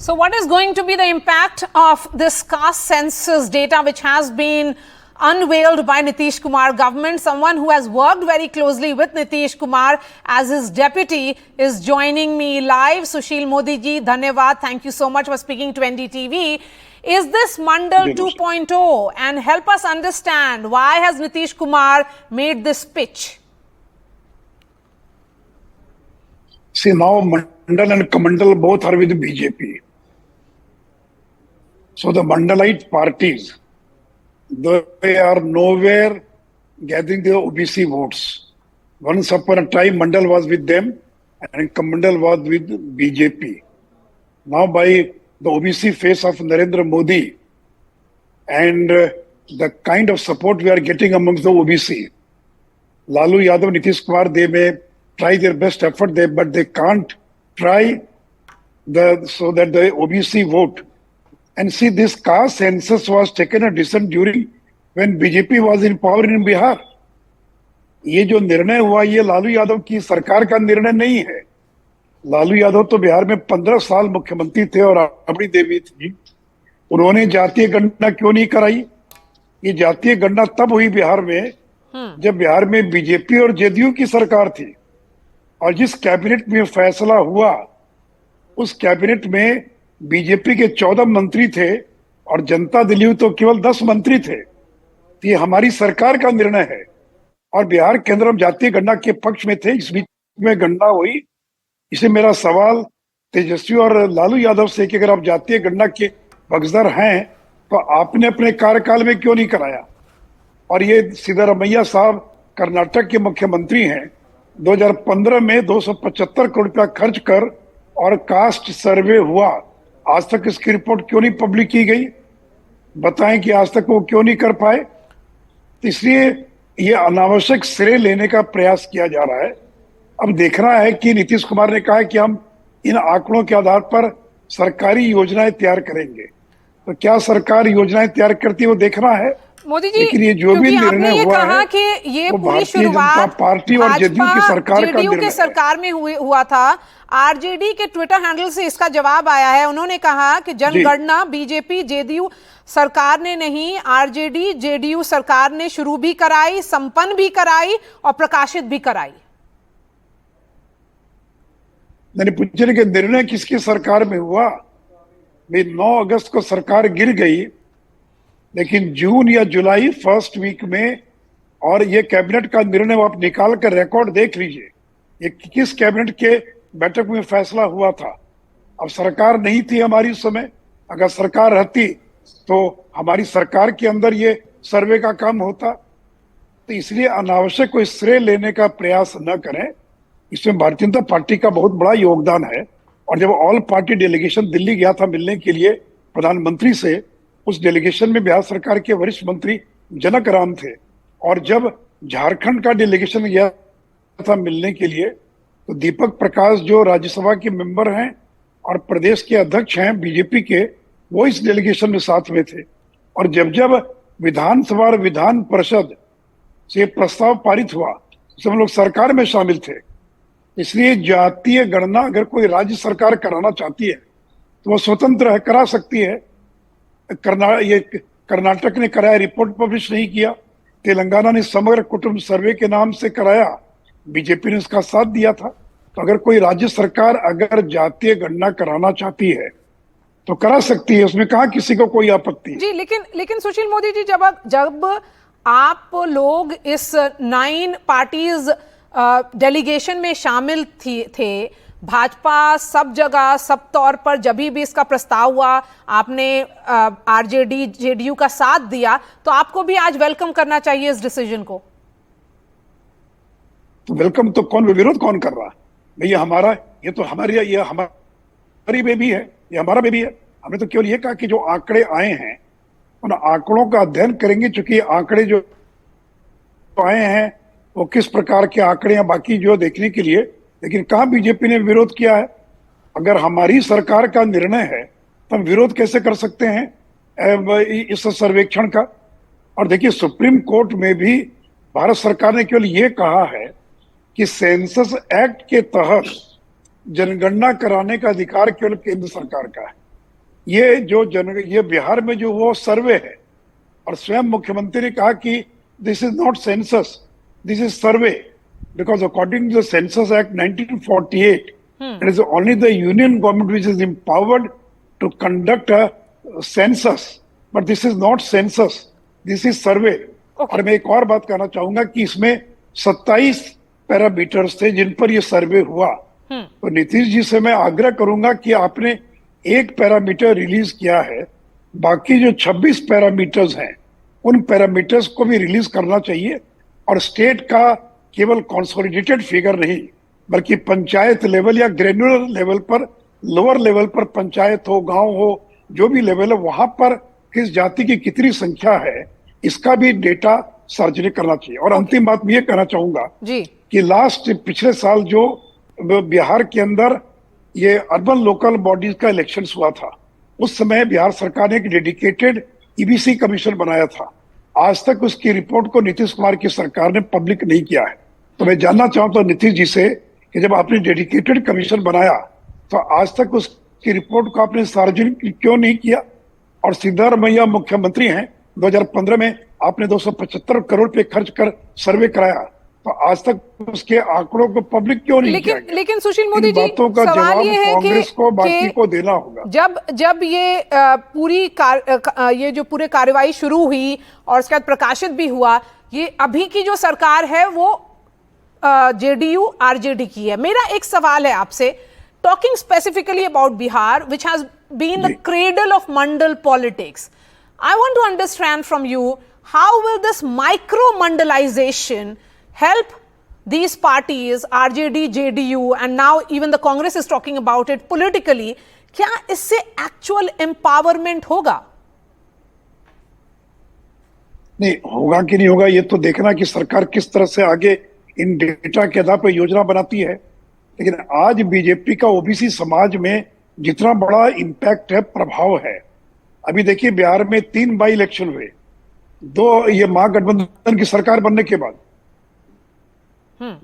So what is going to be the impact of this caste census data which has been unveiled by Nitish Kumar government? Someone who has worked very closely with Nitish Kumar as his deputy is joining me live. Sushil Modi ji, dhanyavad. Thank you so much for speaking to NDTV. Is this Mandal 2.0? And help us understand, why has Nitish Kumar made this pitch? See, now Mandal and Kamandal both are with BJP. So the Mandalite parties, they are nowhere gathering the OBC votes. Once upon a time, Mandal was with them and Kamandal was with BJP. Now by the OBC face of Narendra Modi and the kind of support we are getting amongst the OBC, Lalu Yadav, Nitish Kumar, they may try their best effort, but they can't try so that the OBC vote. And see, this caste census was taken a decision during when BJP was in power in Bihar. ये जो निर्णय हुआ, ये लालू यादव की सरकार का निर्णय नहीं है. लालू यादव तो बिहार में 15 साल मुख्यमंत्री थे और राबड़ी देवी थी. उन्होंने जातीय गणना क्यों नहीं कराई? ये जातीय गणना तब हुई बिहार में जब बिहार में बीजेपी और जेडीयू की सरकार थी. और जिस कैबिनेट में फैसला हुआ, उस कैबिनेट में बीजेपी के 14 मंत्री थे और जनता दल तो केवल 10 मंत्री थे. तो ये हमारी सरकार का निर्णय है और बिहार केंद्र में जातीय गणना के पक्ष में थे. इस बीच में गणना हुई. इसे मेरा सवाल तेजस्वी और लालू यादव से कि अगर आप जातीय गणना के पक्षधर हैं तो आपने अपने कार्यकाल में क्यों नहीं कराया? और ये सिद्धरामैया साहब कर्नाटक के मुख्यमंत्री हैं. 2015 में 275 करोड़ रुपया खर्च कर और कास्ट सर्वे हुआ. आज तक इसकी रिपोर्ट क्यों नहीं पब्लिक की गई? बताएं कि आज तक वो क्यों नहीं कर पाए? तो इसलिए ये अनावश्यक श्रेय लेने का प्रयास किया जा रहा है. अब देखना है कि नीतीश कुमार ने कहा है कि हम इन आंकड़ों के आधार पर सरकारी योजनाएं तैयार करेंगे. तो क्या सरकार योजनाएं तैयार करती है वो देखना है. मोदी जी, लेकिन ये जो भी निर्णय हुआ कहा है कि ये वो पूरी भारतीय शुरुआत जनता पार्टी और जेडीयू की सरकार का निर्णय के सरकार में हुआ था. आरजेडी के ट्विटर हैंडल से इसका जवाब आया है. उन्होंने कहा कि जनगणना बीजेपी जेडीयू सरकार ने नहीं, आरजेडी जेडीयू सरकार ने शुरू भी कराई, संपन्न भी कराई और प्रकाशित भी कराई. मैंने पूछने के निर्णय किसकी सरकार में हुआ? 9 अगस्त को सरकार गिर गई, लेकिन जून या जुलाई फर्स्ट वीक में, और ये कैबिनेट का निर्णय आप निकाल कर रिकॉर्ड देख लीजिए, ये किस कैबिनेट के बैठक में फैसला हुआ था. अब सरकार नहीं थी हमारी उस समय. अगर सरकार रहती तो हमारी सरकार के अंदर ये सर्वे का काम होता. तो इसलिए अनावश्यक कोई श्रेय लेने का प्रयास न करें. इसमें भारतीय जनता पार्टी का बहुत बड़ा योगदान है. और जब ऑल पार्टी डेलीगेशन दिल्ली गया था मिलने के लिए प्रधानमंत्री से, उस डेलीगेशन में बिहार सरकार के वरिष्ठ मंत्री जनक राम थे. और जब झारखंड का डेलीगेशन गया था मिलने के लिए, तो दीपक प्रकाश जो राज्यसभा के मेंबर हैं और प्रदेश के अध्यक्ष हैं बीजेपी के, वो इस डेलीगेशन में साथ में थे. और जब विधानसभा और विधान परिषद से प्रस्ताव पारित हुआ, तो हम लोग सरकार में शामिल थे. इसलिए जातीय गणना अगर कोई राज्य सरकार कराना चाहती है तो वो स्वतंत्र है, करा सकती है. कर्नाटक ने कराया, रिपोर्ट पब्लिश नहीं किया. तेलंगाना ने समग्र कुटुंब सर्वे के नाम से कराया, बीजेपी ने उसका साथ दिया था. तो अगर कोई राज्य सरकार अगर जातीय गणना कराना चाहती है तो करा सकती है, उसमें कहाँ किसी को कोई आपत्ति जी. लेकिन सुशील मोदी जी, जब आप लोग इस 9 पार्टीज डेलीगेशन में शामिल थे, भाजपा सब जगह सब तौर पर जब भी इसका प्रस्ताव हुआ आपने आरजेडी जेडीयू का साथ दिया, तो आपको भी आज वेलकम करना चाहिए इस डिसीजन को. तो वेलकम तो विरोध कौन कर रहा है? भैया हमारा, ये तो हमारी बेबी है, ये हमारा बेबी है. हमने तो केवल ये कहा कि जो आंकड़े आए हैं उन आंकड़ों का अध्ययन करेंगे, क्योंकि आंकड़े जो आए हैं वो किस प्रकार के आंकड़े हैं बाकी जो देखने के लिए. लेकिन कहाँ बीजेपी ने विरोध किया है? अगर हमारी सरकार का निर्णय है तो हम विरोध कैसे कर सकते हैं इस सर्वेक्षण का? और देखिए, सुप्रीम कोर्ट में भी भारत सरकार ने केवल ये कहा है कि सेंसस एक्ट के तहत जनगणना कराने का अधिकार केवल केंद्र सरकार का है. ये बिहार में जो वो सर्वे है, और स्वयं मुख्यमंत्री ने कहा कि this is not census, this is survey, because according to the census act 1948 it is only the union government which is empowered to conduct a census, but this is not census, this is survey. और मैं एक और बात कहना चाहूंगा कि इसमें 27 parameters थे जिन पर यह सर्वे हुआ। तो नीतीश जी से मैं आग्रह करूंगा कि आपने एक पैरामीटर रिलीज किया है, बाकी जो 26 पैरामीटर्स हैं उन पैरामीटर्स को भी रिलीज करना चाहिए, और स्टेट का केवल कंसोलिडेटेड फिगर नहीं बल्कि पंचायत लेवल या ग्रेन्युलर लेवल पर, लोअर लेवल पर, पंचायत हो, गांव हो, जो भी लेवल है वहां पर किस जाति की कितनी संख्या है इसका भी डेटा सार्वजनिक करना चाहिए। और अंतिम बात मैं ये कहना चाहूंगा जी कि पिछले साल जो बिहार के अंदर ये अर्बन लोकल बॉडीज का इलेक्शन हुआ था, उस समय बिहार सरकार ने एक डेडिकेटेड ईबीसी कमीशन बनाया था। आज तक उसकी रिपोर्ट को नीतीश कुमार की सरकार ने पब्लिक नहीं किया है। तो मैं जानना चाहता हूं नीतीश जी से कि जब आपने डेडिकेटेड कमीशन बनाया तो आज तक उसकी रिपोर्ट को आपने सार्वजनिक क्यों नहीं किया? और सिद्धारमैया मुख्यमंत्री हैं, 2015 में आपने 275 करोड़ रुपए खर्च कर सर्वे कराया, तो आज तक उसके आंकड़ों को पब्लिक क्यों नहीं किया गया? लेकिन सुशील मोदी जी, बातों का सवाल ये है कांग्रेस को बाकी को देना होगा। जब ये ये जो पूरी कार्रवाई शुरू हुई और उसके बाद प्रकाशित भी हुआ, ये अभी की जो सरकार है वो जेडीयू आरजेडी की है। मेरा एक सवाल है आपसे, talking specifically about Bihar which has been the cradle of Mandal politics, I want to understand from you, how will this micro-mandalization help these parties, RJD, JDU, and now even the Congress is talking about it politically? क्या इससे actual empowerment होगा? नहीं होगा कि नहीं होगा ये तो देखना कि सरकार किस तरह से आगे इन डेटा के आधार पर योजना बनाती है। लेकिन आज बीजेपी का ओबीसी समाज में जितना बड़ा इम्पैक्ट है, प्रभाव है, अभी देखिए बिहार में 3 बाई इलेक्शन हुए, 2 ये महागठबंधन की सरकार बनने के बाद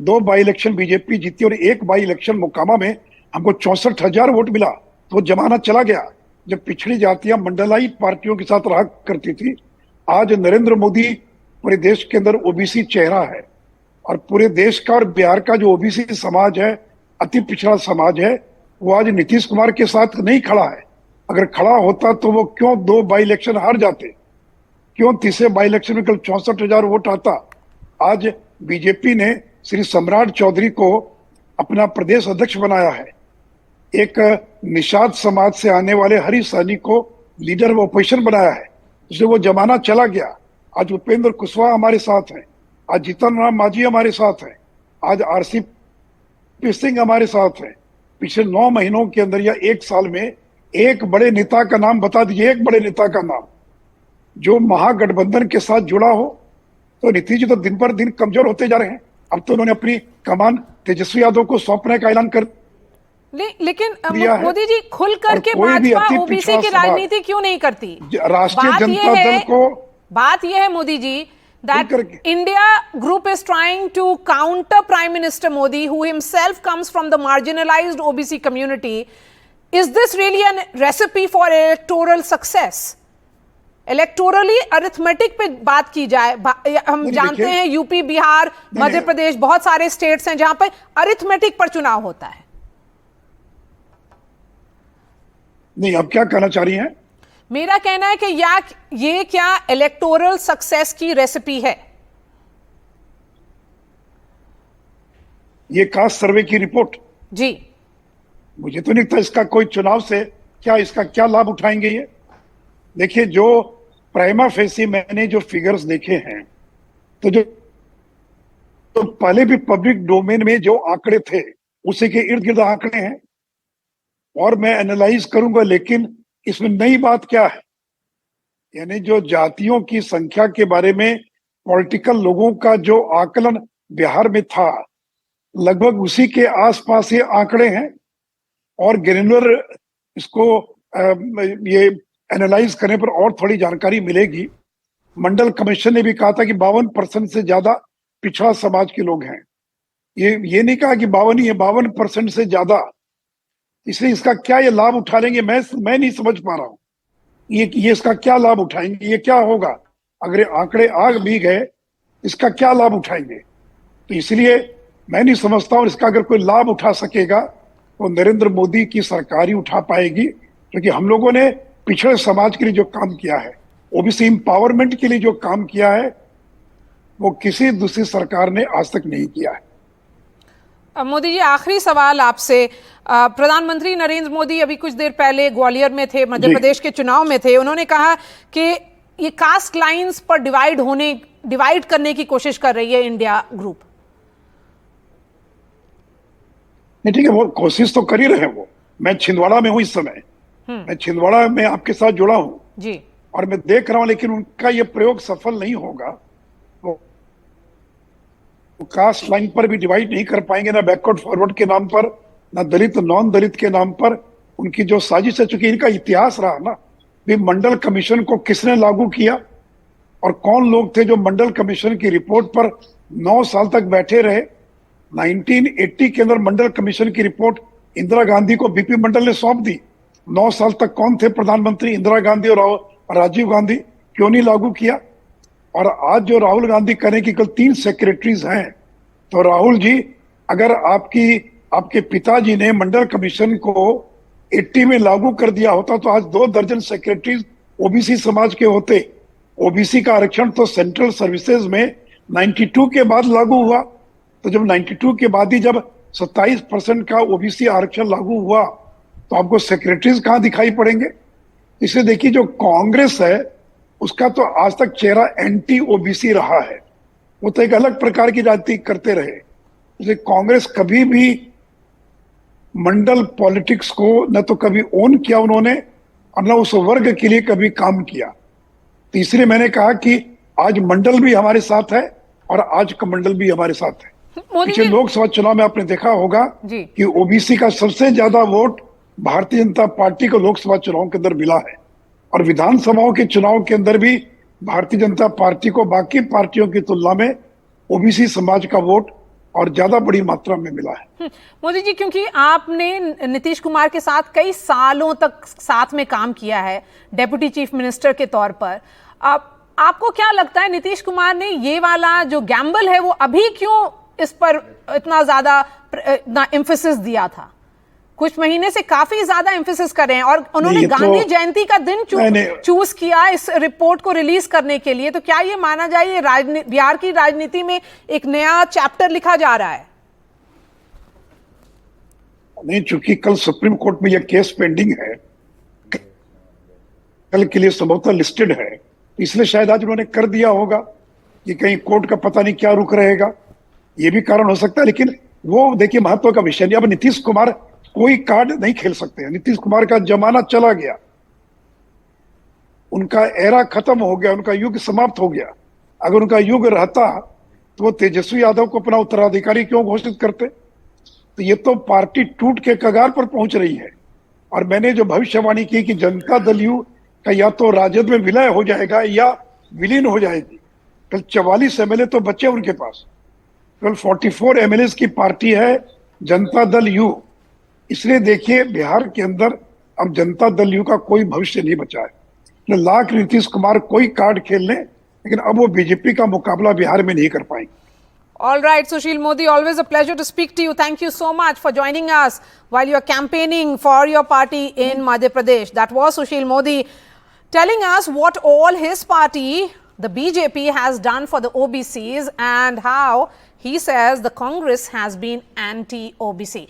2 बाई इलेक्शन बीजेपी जीती और 1 बाई इलेक्शन मोकामा में हमको 64,000 वोट मिला। तो जमाना चला गया जब पिछड़ी जातियां मंडलाई पार्टियों के साथ रहा करती थी। आज नरेंद्र मोदी पूरे देश के अंदर ओबीसी चेहरा है, और पूरे देश का और बिहार का जो ओबीसी समाज है, अति पिछड़ा समाज है, वो आज नीतीश कुमार के साथ नहीं खड़ा है। अगर खड़ा होता तो वो क्यों 2 बाई इलेक्शन हार जाते, क्यों तीसरे बाई इलेक्शन में कल 64,000 वोट आता? आज बीजेपी ने श्री सम्राट चौधरी को अपना प्रदेश अध्यक्ष बनाया है, एक निषाद समाज से आने वाले हरी सहनी को लीडर ऑफ ऑपोजिशन बनाया है। इसलिए वो जमाना चला गया। आज उपेंद्र कुशवाहा हमारे साथ हैं, आज जीतन राम मांझी हमारे साथ हैं, आज आरसीपी सिंह हमारे साथ हैं। पिछले 9 महीनों के अंदर या 1 साल में एक बड़े नेता का नाम बता दीजिए, एक बड़े नेता का नाम जो महागठबंधन के साथ जुड़ा हो। तो नीतीश जी तो दिन पर दिन कमजोर होते जा रहे हैं। अब तो उन्होंने अपनी कमान तेजस्वी यादव को सौंपने का ऐलान कर लेकिन मोदी जी खुल करके भाजपा ओबीसी की राजनीति क्यों नहीं करती? राष्ट्रीय जनता दल को बात यह है Modi ji that India group is trying to counter Prime Minister Modi, who himself comes from the marginalized OBC community. Is this really a recipe for electoral success? Electorally arithmetic पे बात की जाए, हम जानते हैं यूपी, बिहार, मध्य प्रदेश, बहुत सारे स्टेट्स हैं जहां पे अरिथमेटिक पर चुनाव होता है। नहीं, अब क्या कहना चाह रही हैं? मेरा कहना है कि ये क्या इलेक्टोरल सक्सेस की रेसिपी है? ये कास्ट सर्वे की रिपोर्ट जी, मुझे तो नहीं लगता इसका कोई चुनाव से इसका क्या लाभ उठाएंगे ये। देखिए, जो प्राइमा फेसी मैंने जो फिगर्स देखे हैं, तो पहले भी पब्लिक डोमेन में जो आंकड़े थे उसी के इर्द गिर्द आंकड़े हैं, और मैं एनालाइज करूंगा। लेकिन इसमें नई बात क्या है, यानी जो जातियों की संख्या के बारे में पॉलिटिकल लोगों का जो आकलन बिहार में था, लगभग उसी के आसपास ये आंकड़े हैं। और ग्रेनुलर इसको ये एनालाइज करने पर और थोड़ी जानकारी मिलेगी। मंडल कमीशन ने भी कहा था कि 52% से ज्यादा पिछड़ा समाज के लोग हैं। ये नहीं कहा कि 52 ही है, 52% से ज्यादा। इसलिए इसका क्या ये लाभ उठा लेंगे, मैं नहीं समझ पा रहा हूँ। ये इसका क्या लाभ उठाएंगे, ये क्या होगा अगर ये आंकड़े आग भी गए, इसका क्या लाभ उठाएंगे? तो इसलिए मैं नहीं समझता हूँ इसका अगर कोई लाभ उठा सकेगा तो नरेंद्र मोदी की सरकार ही उठा पाएगी, क्योंकि हम लोगों ने पिछड़े समाज के लिए जो काम किया है, ओबीसी एम्पावरमेंट के लिए जो काम किया है, वो किसी दूसरी सरकार ने आज तक नहीं किया है। मोदी जी, आखिरी सवाल आपसे। प्रधानमंत्री नरेंद्र मोदी अभी कुछ देर पहले ग्वालियर में थे, मध्य प्रदेश के चुनाव में थे। उन्होंने कहा कि ये कास्ट लाइंस पर डिवाइड करने की कोशिश कर रही है इंडिया ग्रुप। नहीं, ठीक है, वो कोशिश तो कर ही रहे हैं। वो मैं छिंदवाड़ा में हूँ इस समय, मैं छिंदवाड़ा में आपके साथ जुड़ा हूँ जी, और मैं देख रहा हूं, लेकिन उनका ये प्रयोग सफल नहीं होगा। वो कास्ट लाइन पर भी डिवाइड नहीं कर पाएंगे, ना बैकवर्ड फॉरवर्ड के नाम पर, ना दलित नॉन दलित के नाम पर। उनकी जो साजिश है, चूंकि इनका इतिहास रहा ना, भी मंडल कमीशन को किसने लागू किया और कौन लोग थे जो मंडल कमीशन की रिपोर्ट पर 9 साल तक बैठे रहे। 1980 के अंदर मंडल कमीशन की रिपोर्ट इंदिरा गांधी को बीपी मंडल ने सौंप दी। 9 साल तक कौन थे प्रधानमंत्री? इंदिरा गांधी और राजीव गांधी। क्यों नहीं लागू किया? और आज जो राहुल गांधी करें कि कल 3 सेक्रेटरीज हैं, तो राहुल जी, अगर आपके पिताजी ने मंडल कमीशन को 80 में लागू कर दिया होता तो आज 2 दर्जन सेक्रेटरीज ओबीसी समाज के होते। ओबीसी का आरक्षण तो सेंट्रल सर्विसेज में 92 के बाद लागू हुआ। तो जब 92 के बाद ही जब 27% का ओबीसी आरक्षण लागू हुआ तो आपको सेक्रेटरीज कहां दिखाई पड़ेंगे? इसलिए देखिए, जो कांग्रेस है उसका तो आज तक चेहरा एंटी ओबीसी रहा है। वो तो एक अलग प्रकार की राजनीति करते रहे। इसलिए कांग्रेस कभी भी मंडल पॉलिटिक्स को न तो कभी ओन किया उन्होंने और न उस वर्ग के लिए कभी काम किया। तो इसलिए मैंने कहा कि आज मंडल भी हमारे साथ है और आज का मंडल भी हमारे साथ है। पिछले लोकसभा चुनाव में आपने देखा होगा कि ओबीसी का सबसे ज्यादा वोट भारतीय जनता पार्टी को लोकसभा चुनाव के अंदर मिला है, और विधानसभाओं के चुनाव के अंदर भी भारतीय जनता पार्टी को बाकी पार्टियों की तुलना में ओबीसी समाज का वोट और ज्यादा बड़ी मात्रा में मिला है। मोदी जी, क्योंकि आपने नीतीश कुमार के साथ कई सालों तक साथ में काम किया है डेप्यूटी चीफ मिनिस्टर के तौर पर, आपको क्या लगता है नीतीश कुमार ने ये वाला जो गैम्बल है वो अभी क्यों इस पर इतना ज्यादा एम्फेसिस दिया था? कुछ महीने से काफी ज्यादा एम्फेसिस कर रहे हैं, और उन्होंने गांधी जयंती का दिन चूज किया इस रिपोर्ट को रिलीज करने के लिए। तो क्या ये माना जाए ये बिहार की राजनीति में एक नया चैप्टर लिखा जा रहा है? नहीं, चूंकि कल सुप्रीम कोर्ट में यह केस पेंडिंग है, कल के लिए संभवतः लिस्टेड है, इसलिए शायद आज उन्होंने कर दिया होगा कि कहीं कोर्ट का पता नहीं क्या रुख रहेगा, ये भी कारण हो सकता है। लेकिन वो देखिए, महत्व का विषय नहीं। अब नीतीश कुमार कोई कार्ड नहीं खेल सकते हैं। नीतीश कुमार का जमाना चला गया, उनका एरा खत्म हो गया, उनका युग समाप्त हो गया। अगर उनका युग रहता तो वो तेजस्वी यादव को अपना उत्तराधिकारी क्यों घोषित करते? तो ये तो पार्टी टूट के कगार पर पहुंच रही है। और मैंने जो भविष्यवाणी की कि जनता दल यू का या तो राजद में विलय हो जाएगा या विलीन हो जाएगी। कल 44 एमएलए तो बचे उनके पास, कल 44 एमएलए की पार्टी है जनता दल यू। इसलिए देखिए, बिहार के अंदर अब जनता दल यू का कोई भविष्य नहीं बचा है। लाख नीतीश कुमार कोई कार्ड खेल लें, लेकिन अब वो बीजेपी का मुकाबला बिहार में नहीं कर पाएंगे। All right, Sushil Modi, always a pleasure to speak to you. Thank you so much for joining us while you're campaigning for your party in Madhya Pradesh. That was Sushil Modi telling us what all his party, the BJP, has done for the OBCs and how he says the Congress has been anti-OBC.